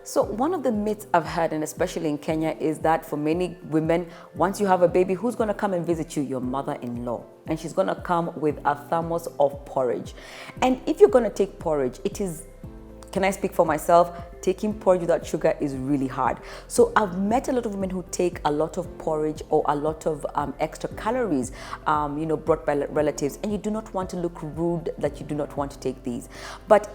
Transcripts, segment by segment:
So one of the myths I've heard, and especially in Kenya, is that for many women, once you have a baby, who's going to come and visit you? Your mother-in-law. And she's going to come with a thermos of porridge. And if you're going to take porridge, it is, can I speak for myself? Taking porridge without sugar is really hard. So I've met a lot of women who take a lot of porridge or a lot of extra calories, brought by relatives, and you do not want to look rude that you do not want to take these. But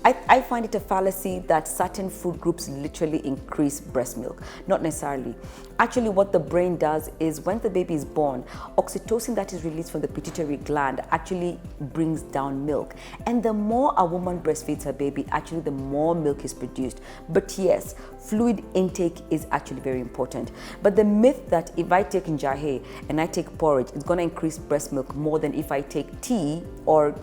I find it a fallacy that certain food groups literally increase breast milk. Not necessarily. Actually, what the brain does is when the baby is born, oxytocin that is released from the pituitary gland actually brings down milk. And the more a woman breastfeeds her baby, actually the more milk is produced. But yes, fluid intake is actually very important. But the myth that if I take njahe and I take porridge, it's going to increase breast milk more than if I take tea or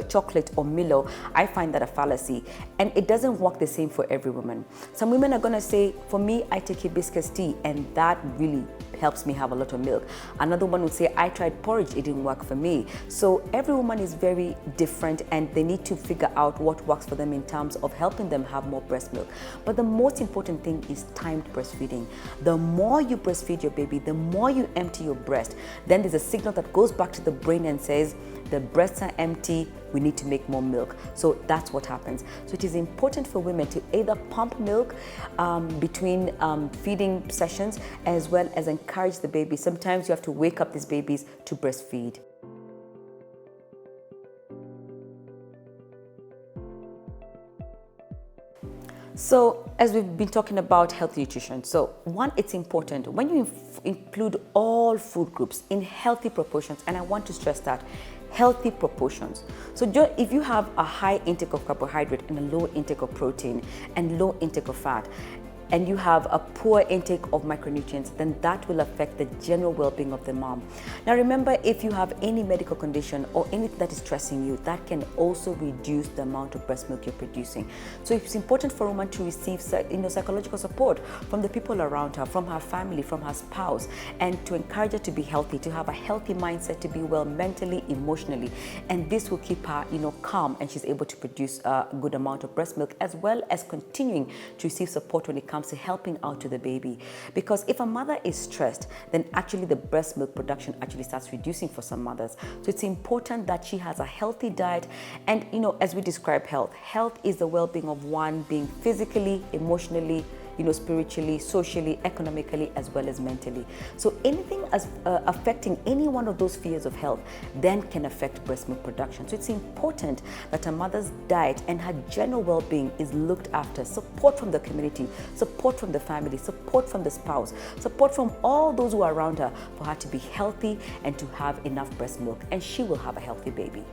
chocolate or Milo, I find that a fallacy, and it doesn't work the same for every woman. Some women are going to say, for me, I take hibiscus tea and that really helps me have a lot of milk. Another one would say, I tried porridge, it didn't work for me. So every woman is very different and they need to figure out what works for them in terms of helping them have more breast milk. But the most important thing is timed breastfeeding. The more you breastfeed your baby, the more you empty your breast, then there's a signal that goes back to the brain and says, the breasts are empty, we need to make more milk. So that's what happens. So it is important for women to either pump milk between feeding sessions, as well as encourage the baby. Sometimes you have to wake up these babies to breastfeed. So as we've been talking about healthy nutrition, so one, it's important when you include all food groups in healthy proportions, and I want to stress that, healthy proportions. So if you have a high intake of carbohydrate and a low intake of protein and low intake of fat, and you have a poor intake of micronutrients, then that will affect the general well-being of the mom. Now remember, if you have any medical condition or anything that is stressing you, that can also reduce the amount of breast milk you're producing. So it's important for a woman to receive psychological support from the people around her, from her family, from her spouse, and to encourage her to be healthy, to have a healthy mindset, to be well mentally, emotionally. And this will keep her calm, and she's able to produce a good amount of breast milk, as well as continuing to receive support when it comes to helping out to the baby. Because if a mother is stressed, then actually the breast milk production actually starts reducing for some mothers. So it's important that she has a healthy diet. And as we describe health is the well-being of one being physically, emotionally, spiritually, socially, economically, as well as mentally. So anything affecting any one of those spheres of health then can affect breast milk production. So it's important that a mother's diet and her general well-being is looked after. Support from the community, support from the family, support from the spouse, support from all those who are around her for her to be healthy and to have enough breast milk, and she will have a healthy baby.